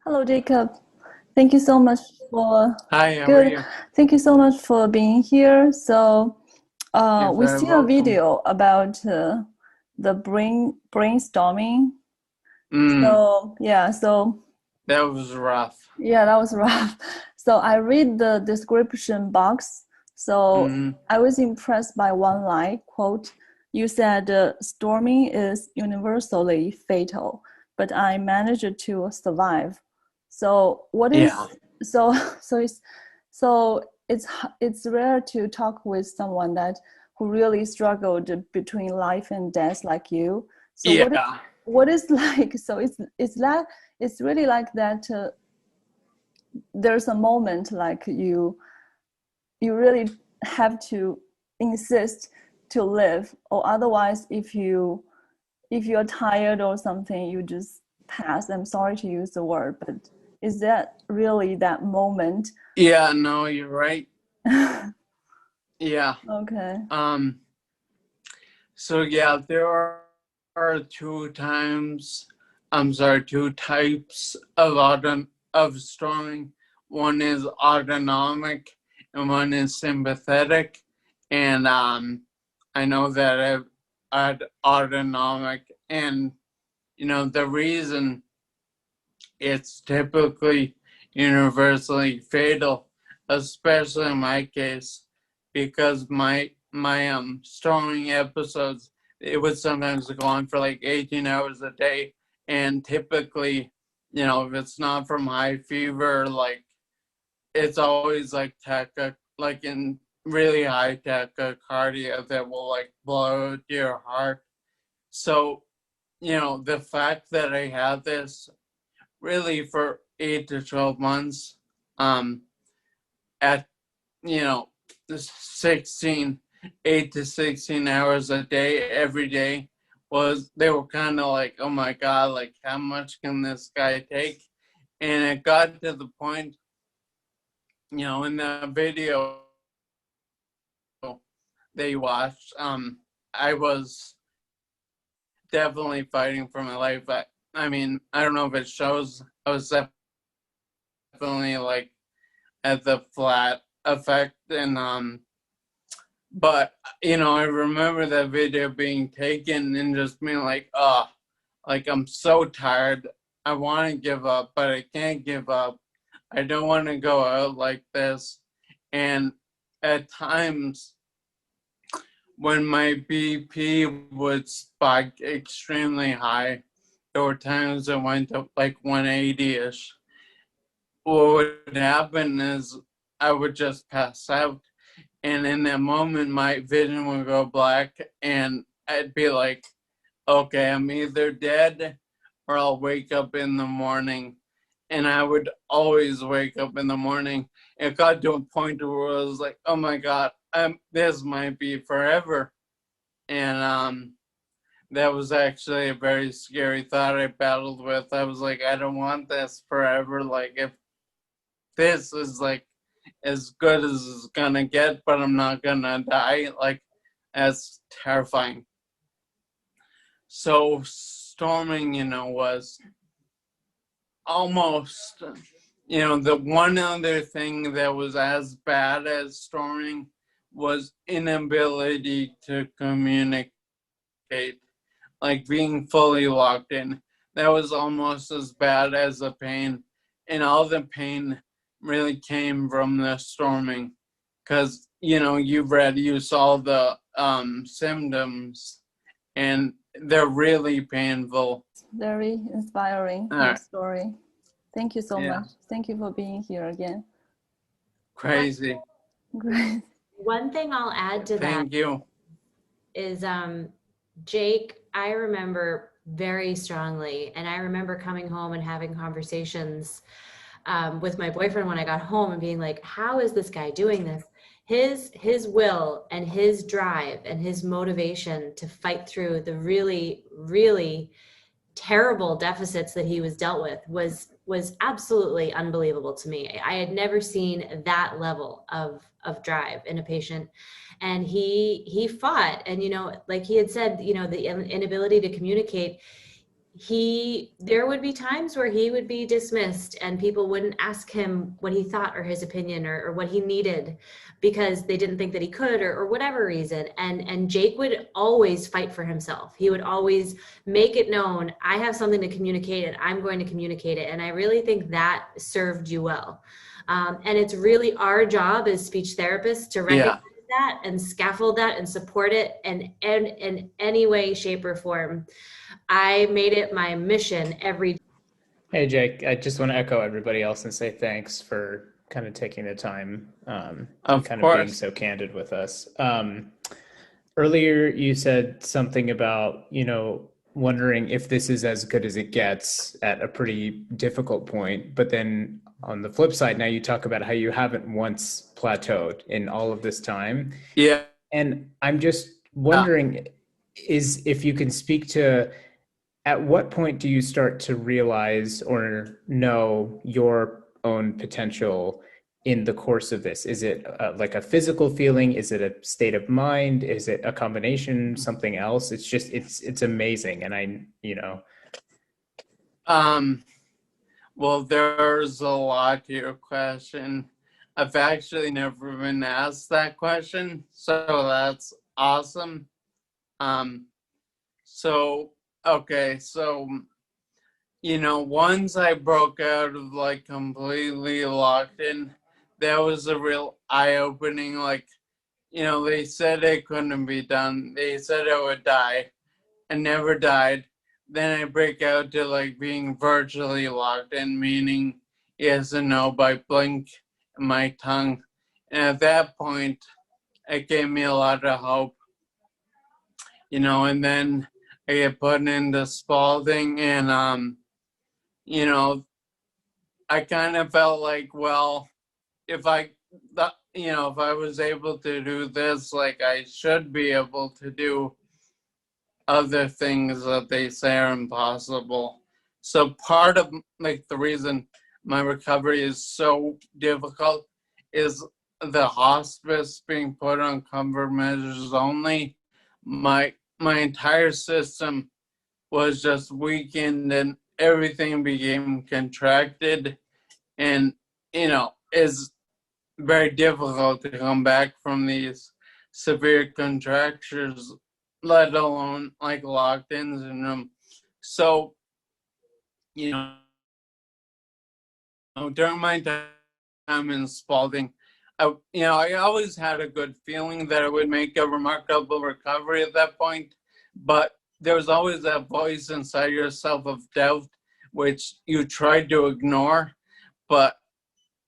Hello, Jacob. Thank you so much for Hi, how are good. you? Thank you so much for being here. So, You're we very see a welcome. video about the brainstorming. Mm, So yeah, so that was rough. yeah, that was rough. So I read the description box. So Mm, I was impressed by one line quote. You said storming is universally fatal, but I managed to survive. So what yeah, is so so it's so it's rare to talk with someone that who really struggled between life and death like you. So yeah, what is like so it's really like that there's a moment like you really have to insist to live, or otherwise if you're tired or something you just pass. I'm sorry to use the word, but is that really that moment? yeah. No, you're right. Yeah. Okay. Um. So yeah, there are two times. I'm sorry, two types of of storming. One is autonomic, and one is sympathetic. And I know that I've had autonomic, and the reason it's typically universally fatal, especially in my case, because my storming episodes, it would sometimes go on for like 18 hours a day, and typically, if it's not from high fever, like it's always like like in really high tachycardia that will like blow to your heart. So, the fact that I had this really for 8 to 12 months, um at you know 16 8 to 16 hours a day every day, was they were kind of like, oh my god, like how much can this guy take? And it got to the point, in the video they watched, I was definitely fighting for my life. I mean, I don't know if it shows, I was definitely like at the flat effect. And but I remember that video being taken and just being like, oh, like I'm so tired, I want to give up but I can't give up, I don't want to go out like this. And at times when my BP would spike extremely high, there were times it went up like 180ish. What would happen is I would just pass out, and in that moment my vision would go black, and I'd be like, okay, I'm either dead or I'll wake up in the morning. And I would always wake up in the morning. It got to a point where I was like, oh my god, this might be forever. And that was actually a very scary thought I battled with. I was like, I don't want this forever. Like, if this is like as good as it's gonna get, but I'm not gonna die, like, that's terrifying. So storming, was almost, the one other thing that was as bad as storming was inability to communicate, like being fully locked in. That was almost as bad as the pain, and all the pain really came from the storming, because you saw the symptoms, and they're really painful. Very inspiring, All your right. story. Thank you so Yeah, much. Thank you for being here again. One, crazy. Great. one thing I'll add to that Thank you. is Jake, I remember very strongly, and I remember coming home and having conversations with my boyfriend when I got home and being like, how is this guy doing this? His will and his drive and his motivation to fight through the really, really terrible deficits that he was dealt with was absolutely unbelievable to me. I had never seen that level of drive in a patient. And he fought, and like he had said, the inability to communicate, there would be times where he would be dismissed and people wouldn't ask him what he thought or his opinion or what he needed because they didn't think that he could or whatever reason. And Jake would always fight for himself. He would always make it known, I have something to communicate and I'm going to communicate it. And I really think that served you well. And it's really our job as speech therapists to recognize that and scaffold that and support it and in any way, shape, or form. I made it my mission every day. Hey, Jake, I just want to echo everybody else and say thanks for kind of taking the time and kind of being so candid with us. Earlier, you said something about, wondering if this is as good as it gets at a pretty difficult point. But then on the flip side, now you talk about how you haven't once plateaued in all of this time. Yeah. And I'm just wondering is if you can speak to at what point do you start to realize or know your own potential in the course of this? Is it like a physical feeling? Is it a state of mind? Is it a combination, something else? It's just, it's amazing. And well, there's a lot to your question. I've actually never been asked that question, so that's awesome. Once I broke out of like completely locked in, that was a real eye-opening, they said it couldn't be done. They said I would die. I never died. Then I break out to like being virtually locked in, meaning yes and no by blink and my tongue. And at that point, it gave me a lot of hope. And then I get put into Spalding and, I kind of felt like, well, if I was able to do this, like I should be able to do other things that they say are impossible. So part of like the reason my recovery is so difficult is the hospice being put on comfort measures only. My entire system was just weakened and everything became contracted, and is very difficult to come back from these severe contractures, let alone like locked in syndrome. So, during my time in Spalding, I always had a good feeling that I would make a remarkable recovery at that point, but there was always that voice inside yourself of doubt, which you tried to ignore, but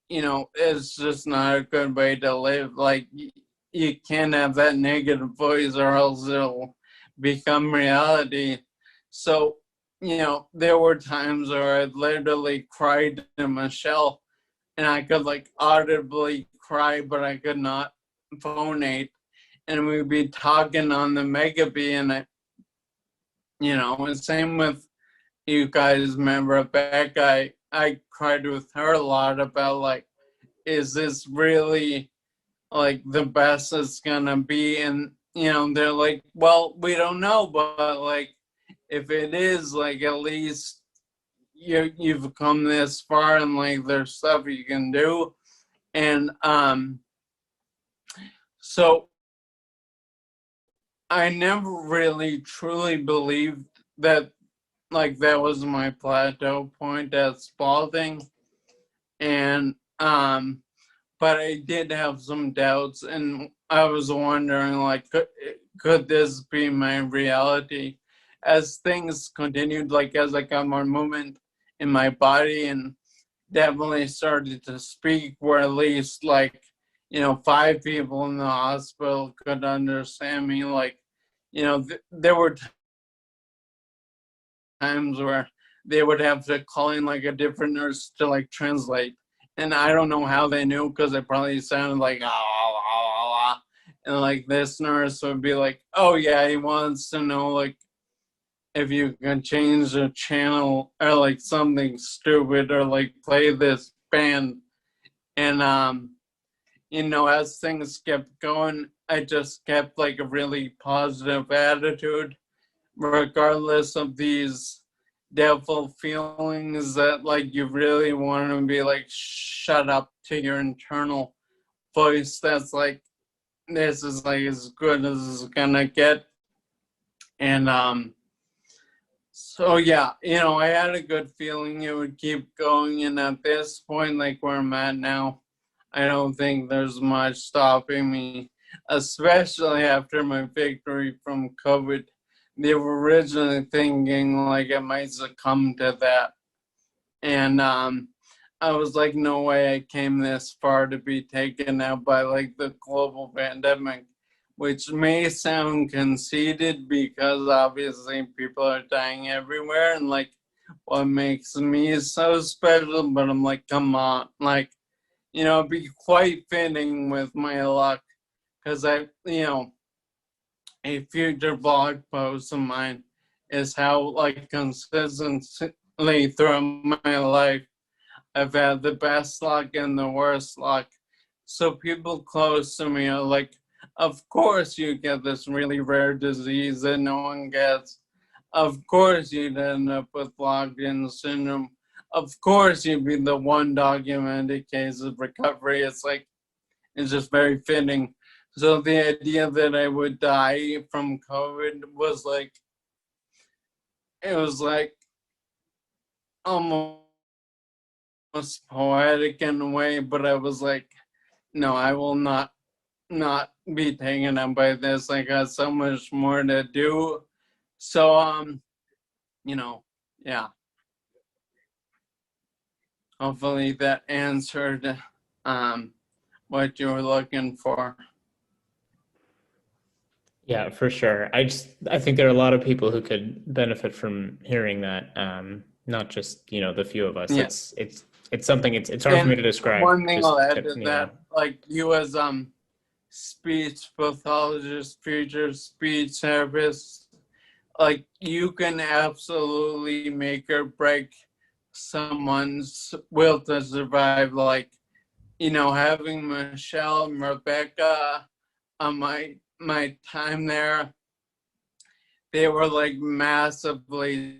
it's just not a good way to live. Like, you can't have that negative voice or else it'll become reality. So, there were times where I literally cried to Michelle, and I could like audibly cry, but I could not phonate. And we'd be talking on the Megabee, and and same with you guys. Remember back, I cried with her a lot about like, is this really like the best it's gonna be? And they're like, well, we don't know, but like if it is, like at least you've come this far and like there's stuff you can do. And so I never really truly believed that like that was my plateau point at Spalding. And but I did have some doubts, and I was wondering like, could this be my reality? As things continued, like as I got more movement in my body and definitely started to speak, where at least like 5 people in the hospital could understand me. Like there were times where they would have to call in like a different nurse to like translate, and I don't know how they knew, because it probably sounded like and like this nurse would be like, oh yeah, he wants to know like if you can change the channel or like something stupid or like play this band. And as things kept going, I just kept like a really positive attitude regardless of these devil feelings that like you really want to be like shut up to your internal voice that's like this is like as good as it's gonna get. And so yeah, I had a good feeling it would keep going, and at this point, like where I'm at now, I don't think there's much stopping me, especially after my victory from COVID. They were originally thinking like I might succumb to that. And I was like, no way I came this far to be taken out by like the global pandemic, which may sound conceited because obviously people are dying everywhere and like what makes me so special, but I'm like, come on, like, it'd be quite fitting with my luck because a future blog post of mine is how like consistently throughout my life I've had the best luck and the worst luck. So people close to me are like, of course you get this really rare disease that no one gets. Of course you'd end up with locked-in syndrome. Of course you'd be the one documented case of recovery. It's just very fitting. So the idea that I would die from COVID was like, it was like almost poetic in a way, but I was like, no, I will not be taken up by this. I got so much more to do. So yeah. Hopefully that answered what you were looking for. Yeah, for sure. I think there are a lot of people who could benefit from hearing that. Not just, the few of us. Yeah. It's something it's hard for me to describe. One thing I'll add to you that, know. like you as speech pathologist, future speech therapist, like you can absolutely make or break someone's will to survive. Like, having Michelle and Rebecca on my time there, they were like massively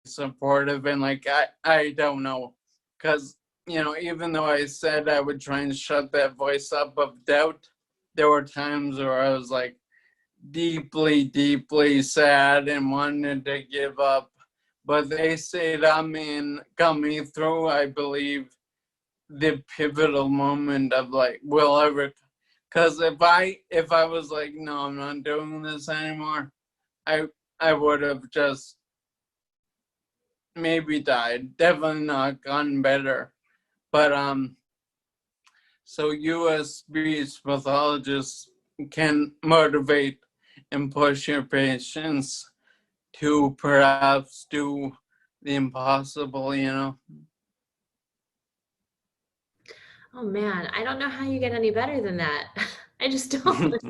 supportive, and like I don't know, because even though I said I would try and shut that voice up of doubt, there were times where I was like deeply sad and wanted to give up, but they stayed on me and got me through, I believe, the pivotal moment of like, will I because if I was like, no, I'm not doing this anymore, I would have just maybe died, definitely not gotten better. But so you as speech pathologists can motivate and push your patients to perhaps do the impossible, Oh man, I don't know how you get any better than that. I just don't.